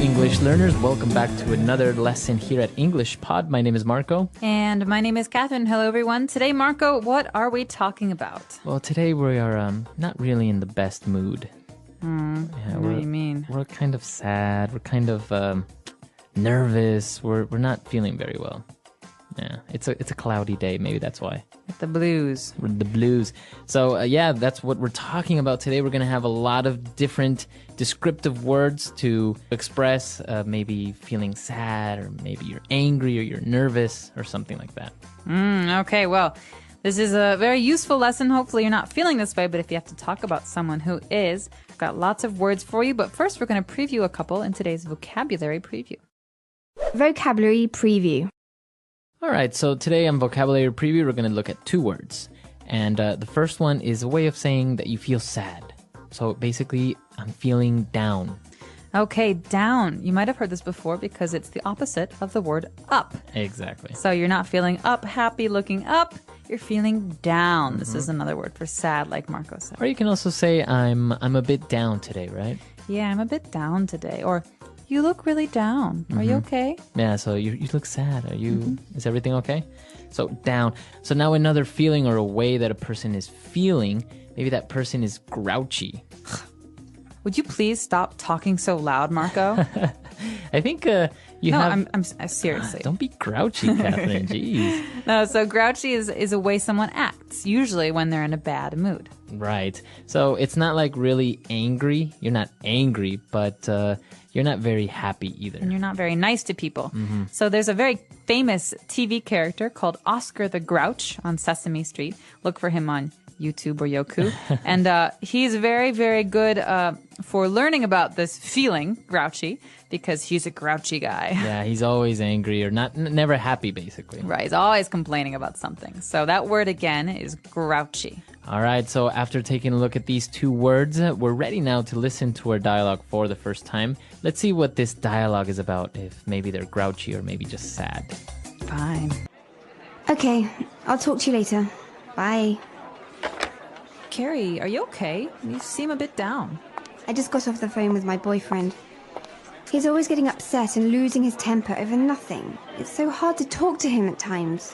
English learners. Welcome back to another lesson here at English Pod. My name is Marco. And my name is Catherine. Hello, everyone. Today, Marco, what are we talking about? Well, today we are not really in the best mood. What do you mean? We're kind of sad. We're kind of nervous. We're not feeling very well. Yeah, it's a cloudy day. Maybe that's why. The blues. The blues. So that's what we're talking about today. We're going to have a lot of different descriptive words to express maybe feeling sad, or maybe you're angry, or you're nervous, or something like that. Okay, well, this is a very useful lesson. Hopefully you're not feeling this way, but if you have to talk about someone who is, I've got lots of words for you. But first, we're going to preview a couple in today's vocabulary preview. Vocabulary preview. All right, so today on Vocabulary Preview, we're going to look at two words. And the first one is a way of saying that you feel sad. So basically, I'm feeling down. Okay, down. You might have heard this before because it's the opposite of the word up. Exactly. So you're not feeling up, happy, looking up. You're feeling down. This is another word for sad, like Marco said. Or you can also say, I'm a bit down today, right? Yeah, I'm a bit down today. Or you look really down. Are you okay? Yeah, so you look sad. Are you? Is everything okay? So down. So now another feeling or a way that a person is feeling, maybe that person is grouchy. Would you please stop talking so loud, Marco? I think you have... I'm seriously. Don't be grouchy, Catherine. Jeez. No, so grouchy is a way someone acts, usually when they're in a bad mood. Right. So it's not like really angry. You're not angry, but you're not very happy either. And you're not very nice to people. So there's a very famous TV character called Oscar the Grouch on Sesame Street. Look for him on YouTube or Yoku. And he's very, very good for learning about this feeling, grouchy, because he's a grouchy guy. Yeah, he's always angry or never happy, basically. Right, he's always complaining about something. So that word again is grouchy. All right, so after taking a look at these two words, we're ready now to listen to our dialogue for the first time. Let's see what this dialogue is about, if maybe they're grouchy or maybe just sad. Fine. Okay, I'll talk to you later. Bye. Carrie, are you okay? You seem a bit down. I just got off the phone with my boyfriend. He's always getting upset and losing his temper over nothing. It's so hard to talk to him at times.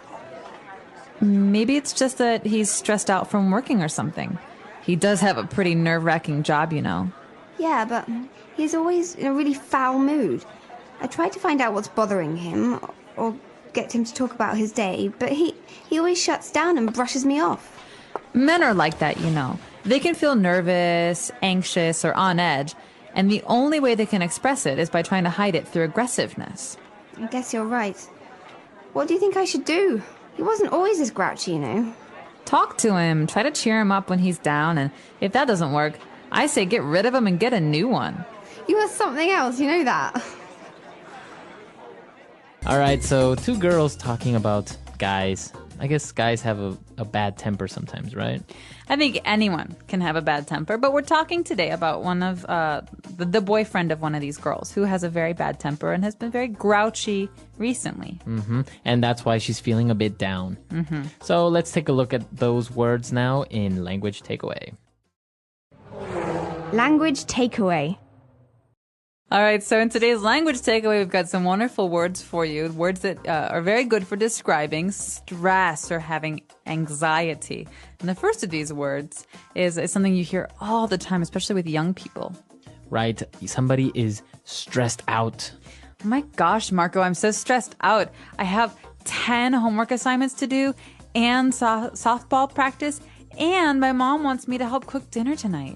Maybe it's just that he's stressed out from working or something. He does have a pretty nerve-wracking job, you know. Yeah, but he's always in a really foul mood. I tried to find out what's bothering him or get him to talk about his day, but he always shuts down and brushes me off. Men are like that, you know. They can feel nervous, anxious, or on edge, and the only way they can express it is by trying to hide it through aggressiveness. I guess you're right. What do you think I should do? He wasn't always this grouchy, you know. Talk to him, try to cheer him up when he's down, and if that doesn't work, I say get rid of him and get a new one. You are something else, you know that. All right, so two girls talking about guys. I guess guys have a bad temper sometimes, right? I think anyone can have a bad temper, but we're talking today about one of the boyfriend of one of these girls who has a very bad temper and has been very grouchy recently. And that's why she's feeling a bit down. So let's take a look at those words now in Language Takeaway. Language takeaway. All right, so in today's language takeaway, we've got some wonderful words for you. Words that are very good for describing stress or having anxiety. And the first of these words is something you hear all the time, especially with young people. Right, somebody is stressed out. Oh my gosh, Marco, I'm so stressed out. I have 10 homework assignments to do and softball practice, and my mom wants me to help cook dinner tonight.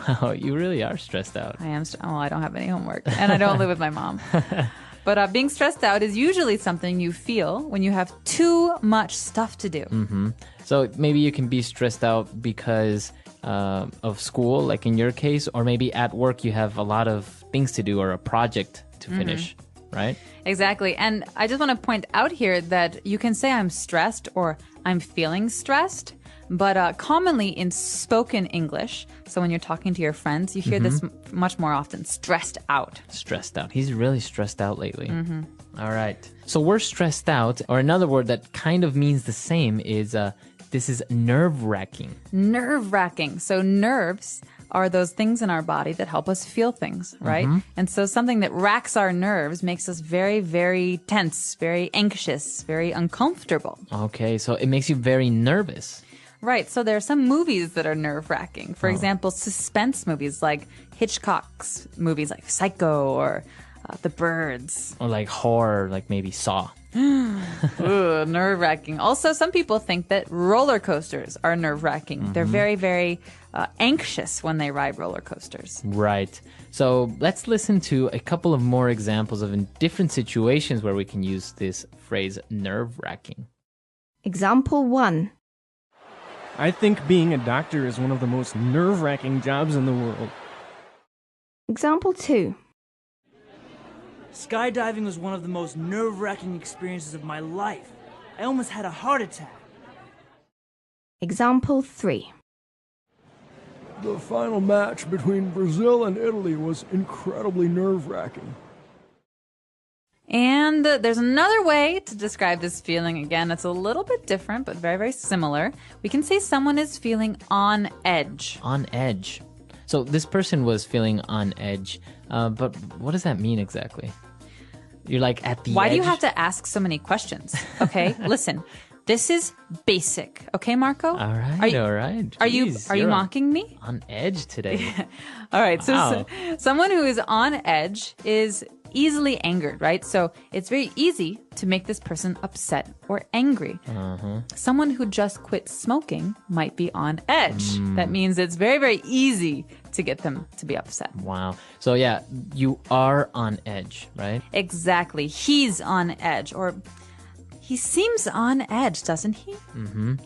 Wow, you really are stressed out. I am. Well, I don't have any homework, and I don't live with my mom. But being stressed out is usually something you feel when you have too much stuff to do. So maybe you can be stressed out because of school, like in your case, or maybe at work you have a lot of things to do or a project to finish, right? Exactly. And I just want to point out here that you can say I'm stressed or I'm feeling stressed. But commonly in spoken English, so when you're talking to your friends, you hear this much more often, stressed out. Stressed out. He's really stressed out lately. All right. So we're stressed out, or another word that kind of means the same is this is nerve-wracking. Nerve-wracking. So nerves are those things in our body that help us feel things, right? And so something that racks our nerves makes us very, very tense, very anxious, very uncomfortable. Okay, so it makes you very nervous. Right. So there are some movies that are nerve-wracking. For example, suspense movies like Hitchcock's movies like Psycho or The Birds. Or like horror, like maybe Saw. Ooh, nerve-wracking. Also, some people think that roller coasters are nerve-wracking. They're very, very anxious when they ride roller coasters. Right. So let's listen to a couple of more examples of in different situations where we can use this phrase nerve-wracking. Example 1. I think being a doctor is one of the most nerve-wracking jobs in the world. Example 2. Skydiving was one of the most nerve-wracking experiences of my life. I almost had a heart attack. Example 3. The final match between Brazil and Italy was incredibly nerve-wracking. And there's another way to describe this feeling. Again, it's a little bit different, but very, very similar. We can say someone is feeling on edge. On edge. So this person was feeling on edge, but what does that mean exactly? You're like at the edge? Why do you have to ask so many questions? Okay, listen. This is basic. Okay, Marco? All right, all right. Are you mocking me? On edge today. All right, Wow. so someone who is on edge is easily angered, right? So it's very easy to make this person upset or angry. Someone who just quit smoking might be on edge. That means it's very, very easy to get them to be upset. Wow. So yeah, you are on edge, right? Exactly. He's on edge, or he seems on edge, doesn't he?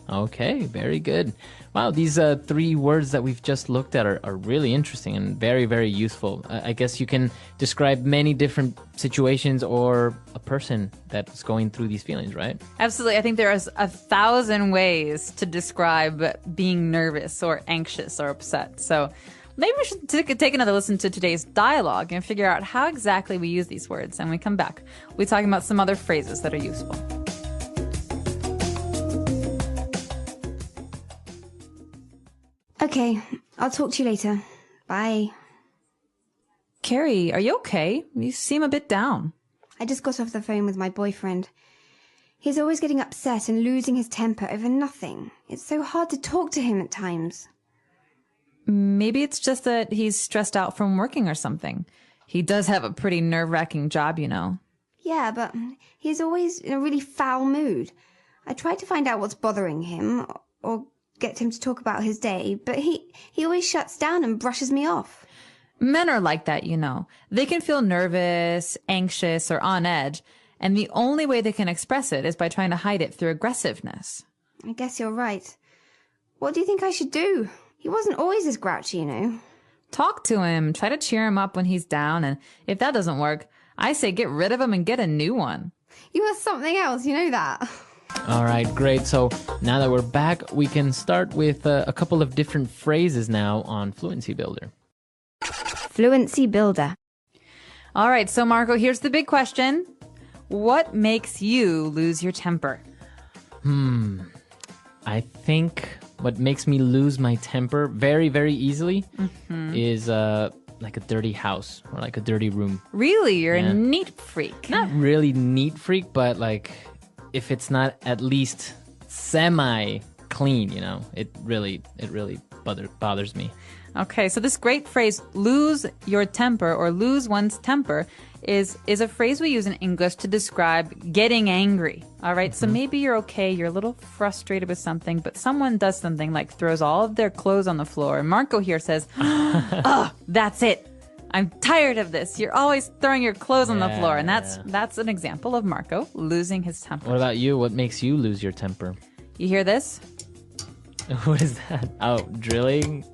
Okay, very good. Wow, these 3 words that we've just looked at are really interesting and very, very useful. I guess you can describe many different situations or a person that's going through these feelings, right? Absolutely. I think there is 1,000 ways to describe being nervous or anxious or upset. So maybe we should take another listen to today's dialogue and figure out how exactly we use these words. And when we come back, we'll be talking about some other phrases that are useful. Okay, I'll talk to you later. Bye. Carrie, are you okay? You seem a bit down. I just got off the phone with my boyfriend. He's always getting upset and losing his temper over nothing. It's so hard to talk to him at times. Maybe it's just that he's stressed out from working or something. He does have a pretty nerve-wracking job, you know. Yeah, but he's always in a really foul mood. I tried to find out what's bothering him or get him to talk about his day, but he always shuts down and brushes me off. Men are like that, you know. They can feel nervous, anxious, or on edge, and the only way they can express it is by trying to hide it through aggressiveness. I guess you're right. What do you think I should do? He wasn't always this grouchy, you know. Talk to him, try to cheer him up when he's down, and if that doesn't work, I say get rid of him and get a new one. You are something else, you know that. All right, great. So now that we're back, we can start with a couple of different phrases now on Fluency Builder. Fluency Builder. All right, so Marco, here's the big question. What makes you lose your temper? I think what makes me lose my temper very, very easily is like a dirty house or like a dirty room. Really? You're a neat freak. Not really neat freak, but like if it's not at least semi-clean, you know, it really bothers me. Okay, so this great phrase, lose your temper or lose one's temper, is a phrase we use in English to describe getting angry. All right, so maybe you're okay, you're a little frustrated with something, but someone does something like throws all of their clothes on the floor. And Marco here says, oh, that's it. I'm tired of this. You're always throwing your clothes on the floor. And that's an example of Marco losing his temper. What about you? What makes you lose your temper? You hear this? What is that? Oh, drilling?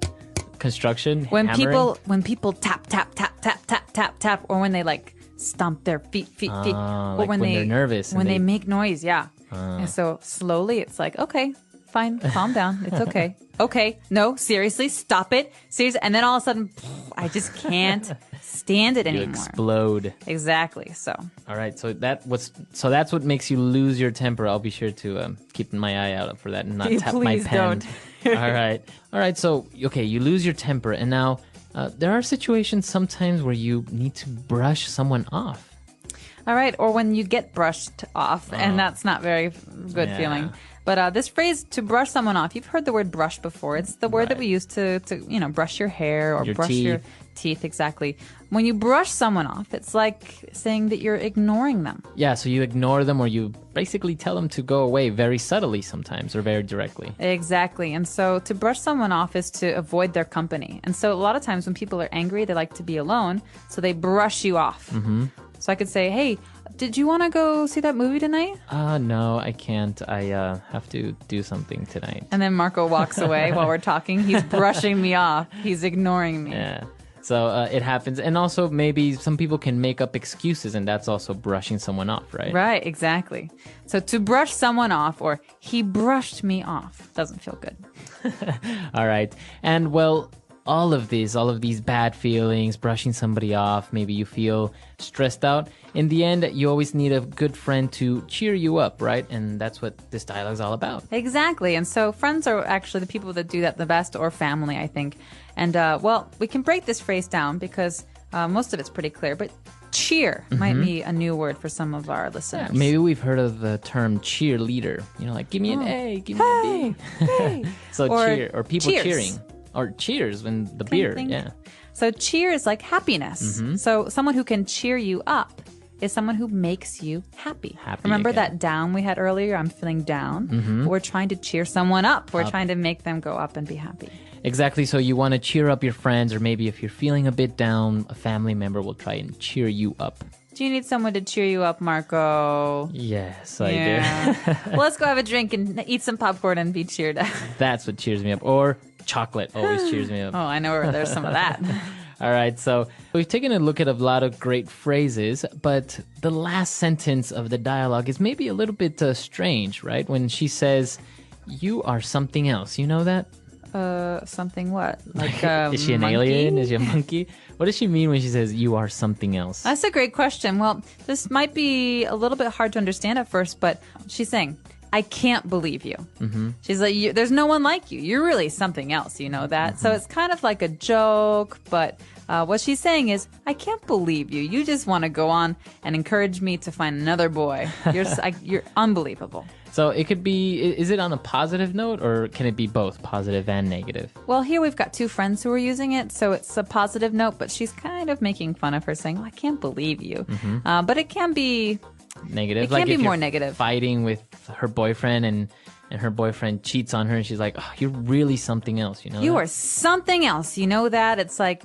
Construction? When hammering? people tap, tap, tap, tap, tap, tap, tap, or when they like stomp their feet, or like when they're nervous. When they make noise, yeah. And so slowly it's like, okay, fine. Calm down. It's okay. Okay. No, seriously, stop it. Seriously. And then all of a sudden, I just can't stand it You anymore. explode. Exactly. So. All right, so that's what makes you lose your temper. I'll be sure to keep my eye out for that and not tap my Please pen. don't. All right. So okay, you lose your temper, and now there are situations sometimes where you need to brush someone off. All right. Or when you get brushed off, and that's not very good Yeah. feeling. But this phrase, to brush someone off, you've heard the word brush before. It's the word that we use to brush your hair or Your brush teeth. your teeth. Exactly. When you brush someone off, it's like saying that you're ignoring them. Yeah, so you ignore them or you basically tell them to go away very subtly sometimes or very directly. Exactly. And so to brush someone off is to avoid their company. And so a lot of times when people are angry, they like to be alone. So they brush you off. Mm-hmm. So I could say, hey, did you want to go see that movie tonight? No, I can't. I have to do something tonight. And then Marco walks away while we're talking. He's brushing me off. He's ignoring me. Yeah. So it happens. And also maybe some people can make up excuses, and that's also brushing someone off, right? Right, exactly. So to brush someone off or he brushed me off doesn't feel good. All right. And well, all of these bad feelings, brushing somebody off, maybe you feel stressed out. In the end, you always need a good friend to cheer you up, right? And that's what this dialogue is all about. Exactly. And so friends are actually the people that do that the best, or family, I think. And well, we can break this phrase down because most of it's pretty clear, but cheer might be a new word for some of our listeners. Maybe we've heard of the term cheerleader. You know, like give me an A, give me a B. Hey. So Or cheer, or people cheers. cheering. Or cheers when the Kind beer, of thing. yeah. So cheer is like happiness. So someone who can cheer you up is someone who makes you happy. Happy Remember again. that down we had earlier? I'm feeling down. We're trying to cheer someone up. We're trying to make them go up and be happy. Exactly. So you want to cheer up your friends, or maybe if you're feeling a bit down, a family member will try and cheer you up. Do you need someone to cheer you up, Marco? Yes, I Yeah. do. Well, let's go have a drink and eat some popcorn and be cheered up. That's what cheers me up. Or chocolate always cheers me up. Oh, I know where there's some of that. All right, so we've taken a look at a lot of great phrases, but the last sentence of the dialogue is maybe a little bit strange, right? When she says, "You are something else." You know that? Something what? Like Is she an monkey? alien? Is she a monkey? What does she mean when she says, "You are something else"? That's a great question. Well, this might be a little bit hard to understand at first, but she's saying, I can't believe you. Mm-hmm. She's like, there's no one like you. You're really something else, you know that? So it's kind of like a joke, but what she's saying is, I can't believe you. You just want to go on and encourage me to find another boy. You're unbelievable. So it could be, is it on a positive note, or can it be both positive and negative? Well, here we've got two friends who are using it, so it's a positive note, but she's kind of making fun of her, saying, I can't believe you. But it can be Negative. It can like be if more you're negative. Fighting with her boyfriend and her boyfriend cheats on her and she's like, oh, you're really something else, you know? You that? are something else. You know that? It's like,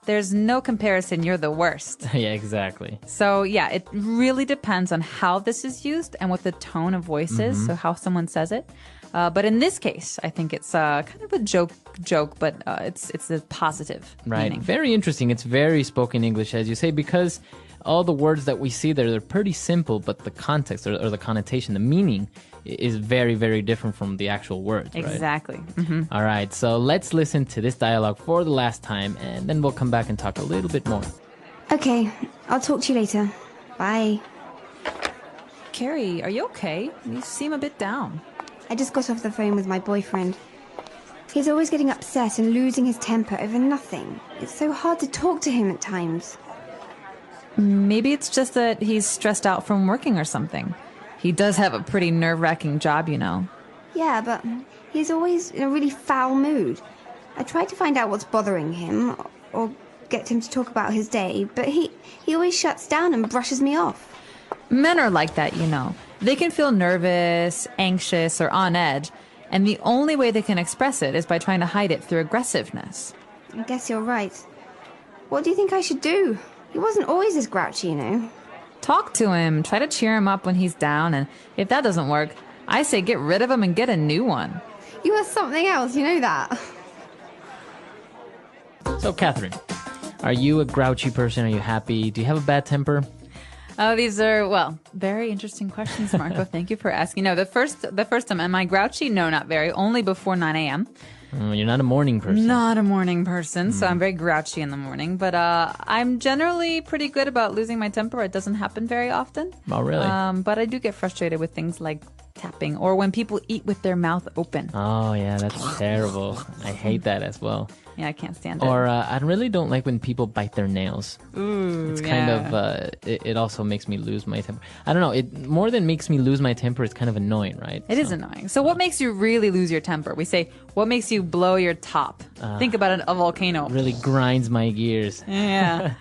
there's no comparison. You're the worst. Yeah, exactly. So, yeah, it really depends on how this is used and what the tone of voice is, so how someone says it. But in this case, I think it's kind of a joke, but it's a positive Right. meaning. Very interesting. It's very spoken English, as you say, because all the words that we see there, they're pretty simple, but the context or the connotation, the meaning is very, very different from the actual words, right? Exactly. All right, so let's listen to this dialogue for the last time, and then we'll come back and talk a little bit more. Okay, I'll talk to you later. Bye. Carrie, are you okay? You seem a bit down. I just got off the phone with my boyfriend. He's always getting upset and losing his temper over nothing. It's so hard to talk to him at times. Maybe it's just that he's stressed out from working or something. He does have a pretty nerve-wracking job, you know. Yeah, but he's always in a really foul mood. I tried to find out what's bothering him or get him to talk about his day, but he always shuts down and brushes me off. Men are like that, you know. They can feel nervous, anxious, or on edge, and the only way they can express it is by trying to hide it through aggressiveness. I guess you're right. What do you think I should do? He wasn't always this grouchy, you know. Talk to him, try to cheer him up when he's down, and if that doesn't work, I say get rid of him and get a new one. You are something else, you know that. So, Catherine, are you a grouchy person? Are you happy? Do you have a bad temper? Oh, these are, well, very interesting questions, Marco. Thank you for asking. No, the first time, am I grouchy? No, not very. Only before 9 a.m. You're not a morning person. Not a morning person, so I'm very grouchy in the morning. But I'm generally pretty good about losing my temper. It doesn't happen very often. Oh, really? But I do get frustrated with things like tapping or when people eat with their mouth open. Oh, yeah, that's terrible. I hate that as well. Yeah, I can't stand it. Or I really don't like when people bite their nails. Ooh, It's kind of, it also makes me lose my temper. I don't know, it more than makes me lose my temper, it's kind of annoying, right? It is annoying. So what makes you really lose your temper? We say, what makes you blow your top? Think about a volcano. Really grinds my gears. Yeah.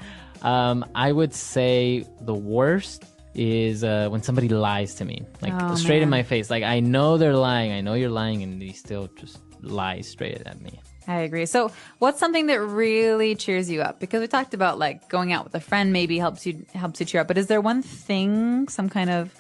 I would say the worst is when somebody lies to me, like straight in my face. Like, I know they're lying, I know you're lying, and they still just lie straight at me. I agree. So what's something that really cheers you up? Because we talked about like going out with a friend maybe helps you cheer up. But is there one thing, some kind of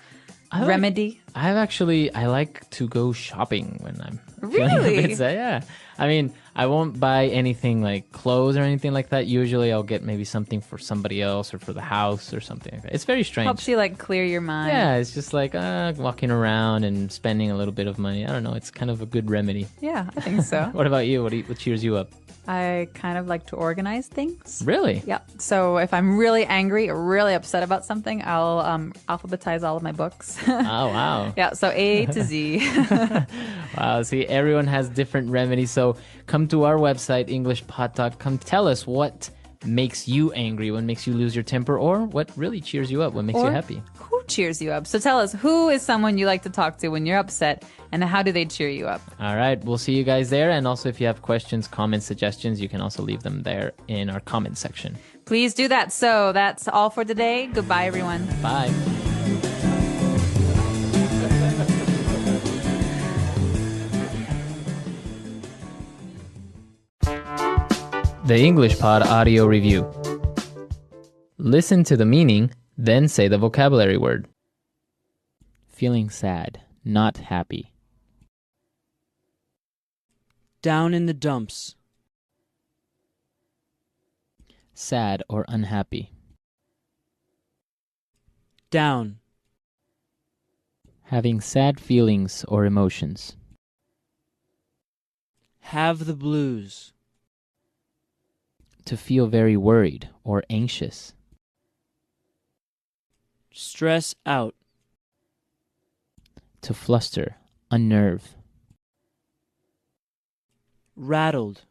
remedy? I like to go shopping when I'm feeling a Really? bit sad. Yeah. I mean, I won't buy anything like clothes or anything like that. Usually I'll get maybe something for somebody else or for the house or something like that. It's very strange. Helps you like clear your mind. Yeah, it's just like walking around and spending a little bit of money. I don't know. It's kind of a good remedy. Yeah, I think so. What about you? What cheers you up? I kind of like to organize things. Really? Yeah. So if I'm really angry or really upset about something, I'll alphabetize all of my books. Oh, wow. Yeah. So A to Z. Wow. See, everyone has different remedies. So come to our website, EnglishPod.com. Tell us what makes you angry, what makes you lose your temper, or what really cheers you up, what makes you Or happy. Who cheers you up? So tell us, who is someone you like to talk to when you're upset, and how do they cheer you up? All right. We'll see you guys there. And also, if you have questions, comments, suggestions, you can also leave them there in our comment section. Please do that. So that's all for today. Goodbye, everyone. Bye. The English Pod Audio Review. Listen to the meaning, then say the vocabulary word. Feeling sad, not happy. Down in the dumps. Sad or unhappy. Down. Having sad feelings or emotions. Have the blues. To feel very worried or anxious. Stress out. To fluster, unnerve. Rattled.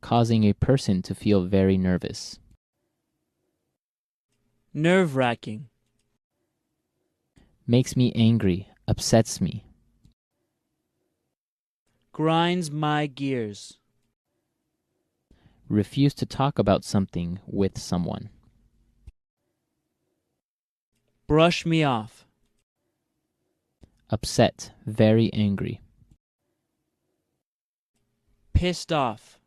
Causing a person to feel very nervous. Nerve-wracking. Makes me angry, upsets me. Grinds my gears. Refuse to talk about something with someone. Brush me off. Upset, very angry. Pissed off.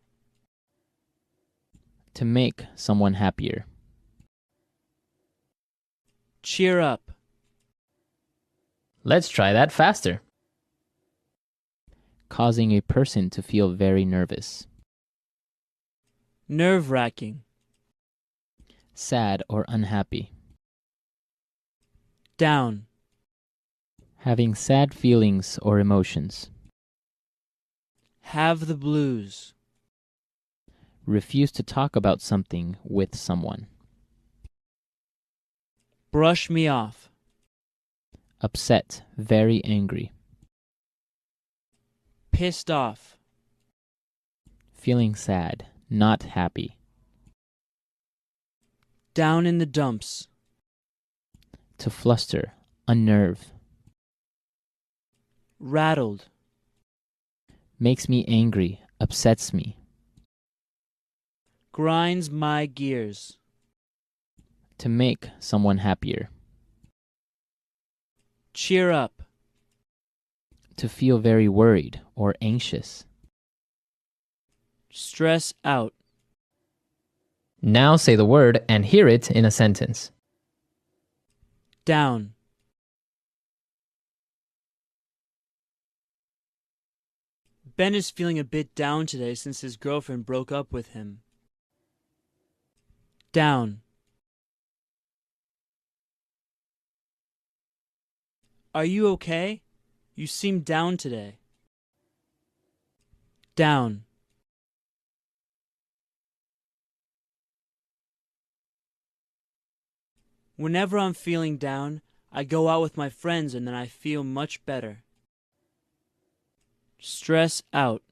To make someone happier. Cheer up. Let's try that faster. Causing a person to feel very nervous. Nerve-wracking. Sad or unhappy. Down. Having sad feelings or emotions. Have the blues. Refuse to talk about something with someone. Brush me off. Upset, very angry. Pissed off. Feeling sad, not happy. Down in the dumps. To fluster, unnerve. Rattled. Makes me angry, upsets me. Grinds my gears. To make someone happier. Cheer up. To feel very worried or anxious. Stress out. Now say the word and hear it in a sentence. Down. Ben is feeling a bit down today since his girlfriend broke up with him. Down. Are you okay? You seem down today. Down. Whenever I'm feeling down, I go out with my friends and then I feel much better. Stress out.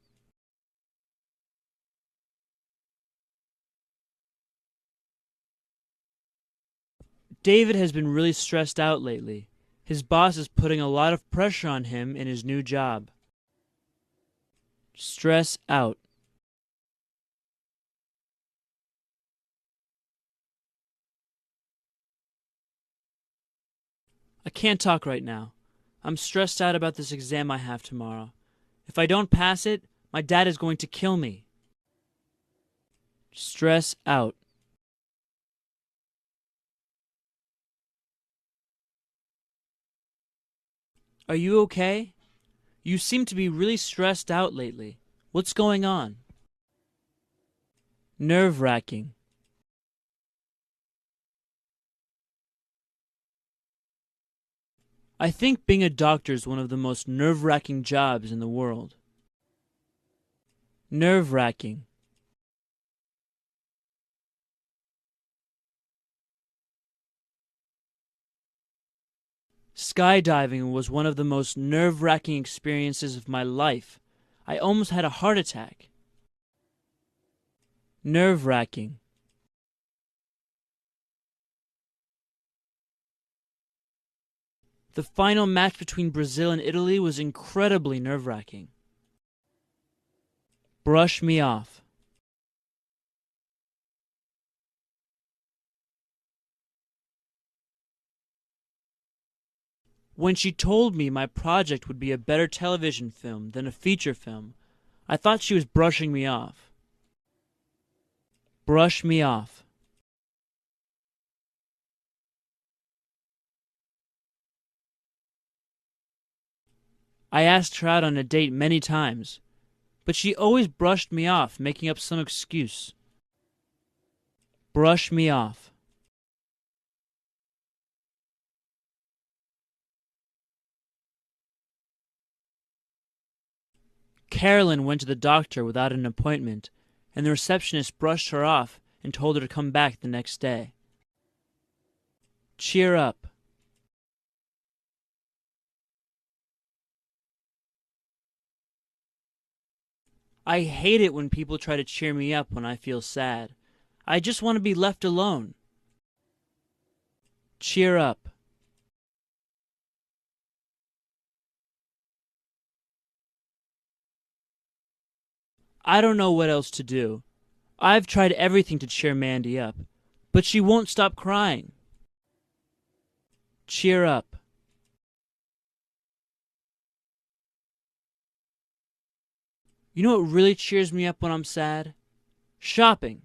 David has been really stressed out lately. His boss is putting a lot of pressure on him in his new job. Stress out. I can't talk right now. I'm stressed out about this exam I have tomorrow. If I don't pass it, my dad is going to kill me. Stress out. Are you okay? You seem to be really stressed out lately. What's going on? Nerve-wracking. I think being a doctor is one of the most nerve-wracking jobs in the world. Nerve-wracking. Skydiving was one of the most nerve-wracking experiences of my life. I almost had a heart attack. Nerve-wracking. The final match between Brazil and Italy was incredibly nerve-wracking. Brush me off. When she told me my project would be a better television film than a feature film, I thought she was brushing me off. Brush me off. I asked her out on a date many times, but she always brushed me off, making up some excuse. Brush me off. Carolyn went to the doctor without an appointment, and the receptionist brushed her off and told her to come back the next day. Cheer up. I hate it when people try to cheer me up when I feel sad. I just want to be left alone. Cheer up. I don't know what else to do. I've tried everything to cheer Mandy up, but she won't stop crying. Cheer up. You know what really cheers me up when I'm sad? Shopping.